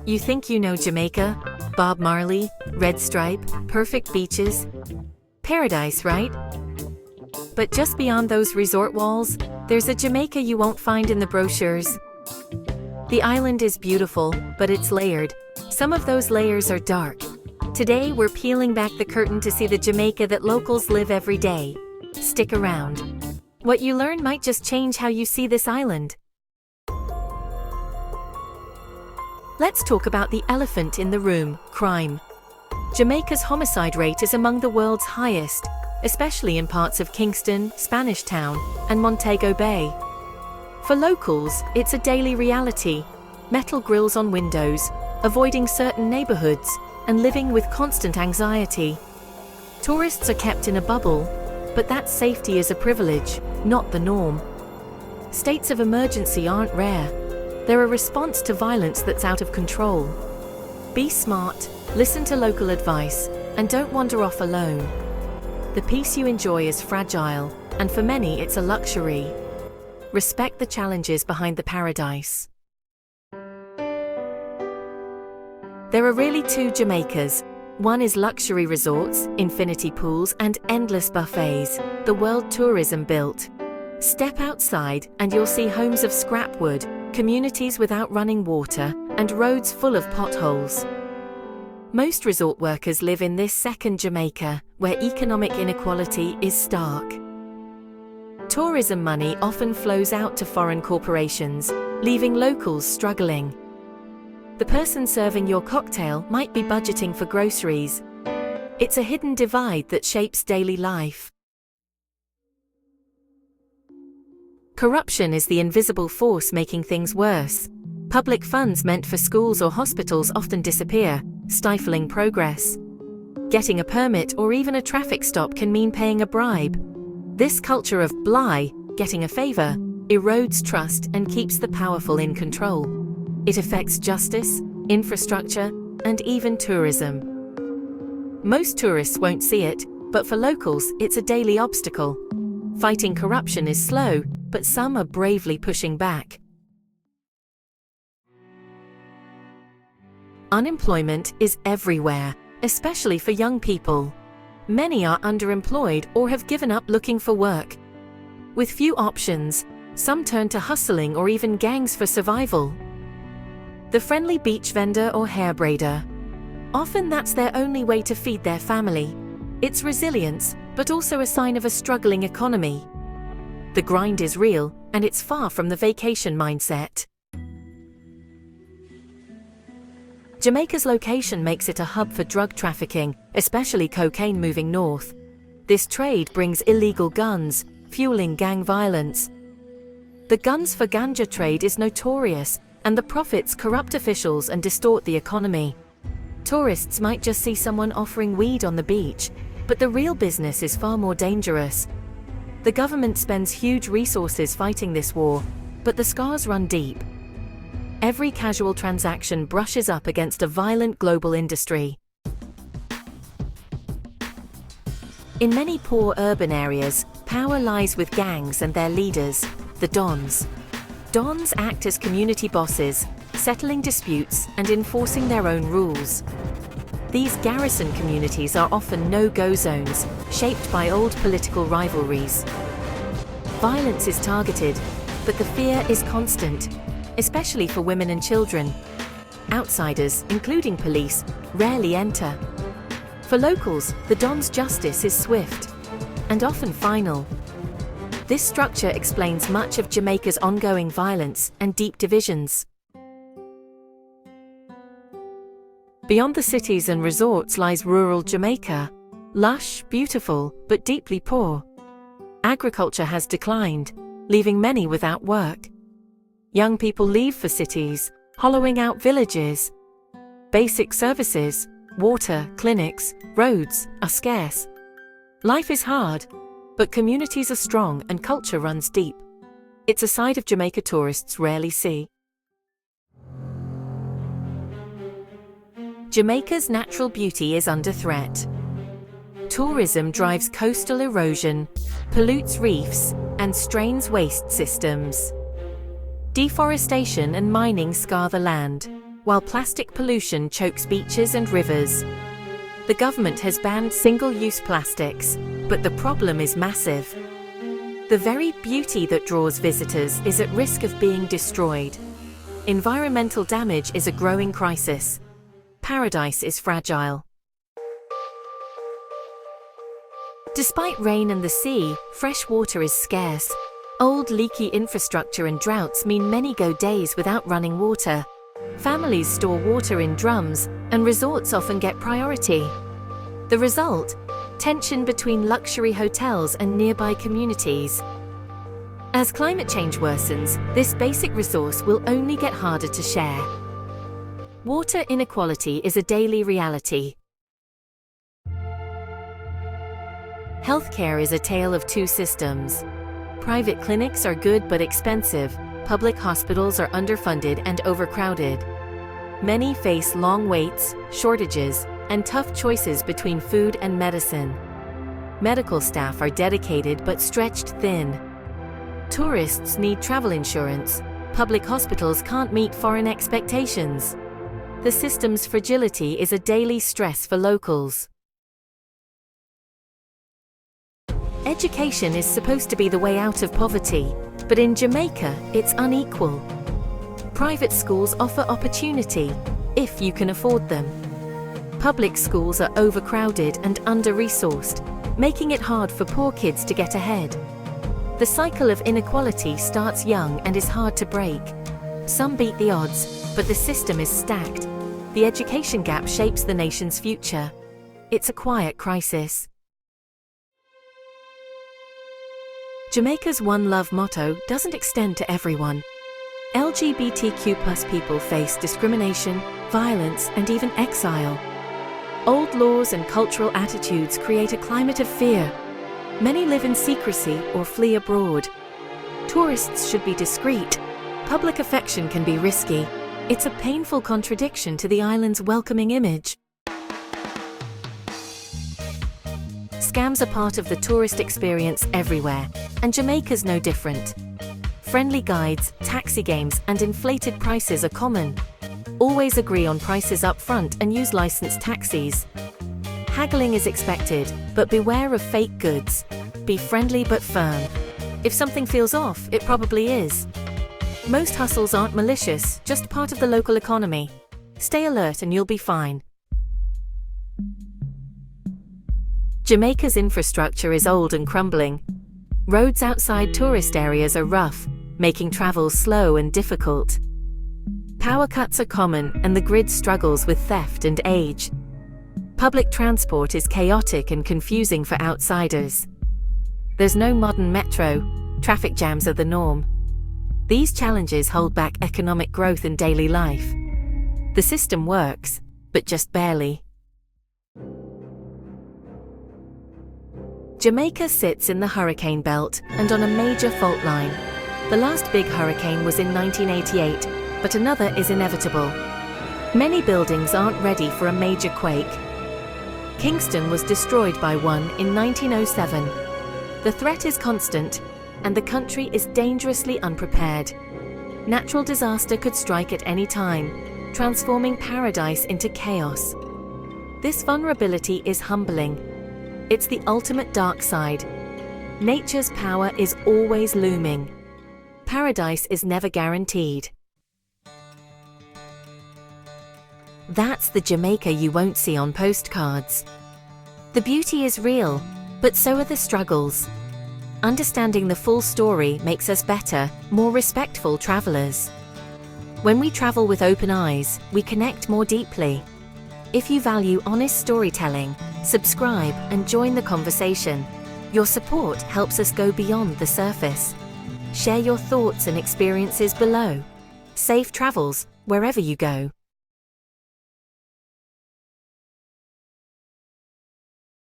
You think you know Jamaica? Bob Marley, Red Stripe, perfect beaches. Paradise, right? But just beyond those resort walls, there's a Jamaica you won't find in the brochures. The island is beautiful, but it's layered. Some of those layers are dark. Today we're peeling back the curtain to see the Jamaica that locals live every day. Stick around. What you learn might just change how you see this island. Let's talk about the elephant in the room, crime. Jamaica's homicide rate is among the world's highest, especially in parts of Kingston, Spanish Town, and Montego Bay. For locals, it's a daily reality. Metal grills on windows, avoiding certain neighborhoods, and living with constant anxiety. Tourists are kept in a bubble, but that safety is a privilege, not the norm. States of emergency aren't rare. They're a response to violence that's out of control. Be smart, listen to local advice, and don't wander off alone. The peace you enjoy is fragile, and for many it's a luxury. Respect the challenges behind the paradise. There are really two Jamaicas. One is luxury resorts, infinity pools, and endless buffets, the world tourism built. Step outside and you'll see homes of scrap wood, communities without running water, and roads full of potholes. Most resort workers live in this second Jamaica, where economic inequality is stark. Tourism money often flows out to foreign corporations, leaving locals struggling. The person serving your cocktail might be budgeting for groceries. It's a hidden divide that shapes daily life. Corruption is the invisible force making things worse. Public funds meant for schools or hospitals often disappear, stifling progress. Getting a permit or even a traffic stop can mean paying a bribe. This culture of bligh, getting a favor, erodes trust and keeps the powerful in control. It affects justice, infrastructure, and even tourism. Most tourists won't see it, but for locals, it's a daily obstacle. Fighting corruption is slow, but some are bravely pushing back. Unemployment is everywhere, especially for young people. Many are underemployed or have given up looking for work. With few options, some turn to hustling or even gangs for survival. The friendly beach vendor or hair braider. Often that's their only way to feed their family. It's resilience, but also a sign of a struggling economy. The grind is real, and it's far from the vacation mindset. Jamaica's location makes it a hub for drug trafficking, especially cocaine moving north. This trade brings illegal guns, fueling gang violence. The guns for ganja trade is notorious, and the profits corrupt officials and distort the economy. Tourists might just see someone offering weed on the beach, but the real business is far more dangerous. The government spends huge resources fighting this war, but the scars run deep. Every casual transaction brushes up against a violent global industry. In many poor urban areas, power lies with gangs and their leaders, the Dons. Dons act as community bosses, settling disputes and enforcing their own rules. These garrison communities are often no-go zones, shaped by old political rivalries. Violence is targeted, but the fear is constant, especially for women and children. Outsiders, including police, rarely enter. For locals, the Don's justice is swift and often final. This structure explains much of Jamaica's ongoing violence and deep divisions. Beyond the cities and resorts lies rural Jamaica. Lush, beautiful, but deeply poor. Agriculture has declined, leaving many without work. Young people leave for cities, hollowing out villages. Basic services, water, clinics, roads, are scarce. Life is hard, but communities are strong and culture runs deep. It's a side of Jamaica tourists rarely see. Jamaica's natural beauty is under threat. Tourism drives coastal erosion, pollutes reefs, and strains waste systems. Deforestation and mining scar the land, while plastic pollution chokes beaches and rivers. The government has banned single-use plastics, but the problem is massive. The very beauty that draws visitors is at risk of being destroyed. Environmental damage is a growing crisis. Paradise is fragile. Despite rain and the sea, fresh water is scarce. Old leaky infrastructure and droughts mean many go days without running water. Families store water in drums, and resorts often get priority. The result? Tension between luxury hotels and nearby communities. As climate change worsens, this basic resource will only get harder to share. Water inequality is a daily reality. Healthcare is a tale of two systems. Private clinics are good but expensive. Public hospitals are underfunded and overcrowded. Many face long waits, shortages, and tough choices between food and medicine. Medical staff are dedicated but stretched thin. Tourists need travel insurance. Public hospitals can't meet foreign expectations. The system's fragility is a daily stress for locals. Education is supposed to be the way out of poverty, but in Jamaica, it's unequal. Private schools offer opportunity, if you can afford them. Public schools are overcrowded and under-resourced, making it hard for poor kids to get ahead. The cycle of inequality starts young and is hard to break. Some beat the odds, but the system is stacked. The education gap shapes the nation's future. It's a quiet crisis. Jamaica's One Love motto doesn't extend to everyone. LGBTQ+ people face discrimination, violence, and even exile. Old laws and cultural attitudes create a climate of fear. Many live in secrecy or flee abroad. Tourists should be discreet. Public affection can be risky. It's a painful contradiction to the island's welcoming image. Scams are part of the tourist experience everywhere, and Jamaica's no different. Friendly guides, taxi games, and inflated prices are common. Always agree on prices up front and use licensed taxis. Haggling is expected, but beware of fake goods. Be friendly but firm. If something feels off, it probably is. Most hustles aren't malicious, just part of the local economy. Stay alert and you'll be fine. Jamaica's infrastructure is old and crumbling. Roads outside tourist areas are rough, making travel slow and difficult. Power cuts are common and the grid struggles with theft and age. Public transport is chaotic and confusing for outsiders. There's no modern metro, traffic jams are the norm. These challenges hold back economic growth in daily life. The system works, but just barely. Jamaica sits in the hurricane belt and on a major fault line. The last big hurricane was in 1988, but another is inevitable. Many buildings aren't ready for a major quake. Kingston was destroyed by one in 1907. The threat is constant, and the country is dangerously unprepared. Natural disaster could strike at any time, transforming paradise into chaos. This vulnerability is humbling. It's the ultimate dark side. Nature's power is always looming. Paradise is never guaranteed. That's the Jamaica you won't see on postcards. The beauty is real, but so are the struggles. Understanding the full story makes us better, more respectful travelers. When we travel with open eyes, we connect more deeply. If you value honest storytelling, subscribe and join the conversation. Your support helps us go beyond the surface. Share your thoughts and experiences below. Safe travels, wherever you go.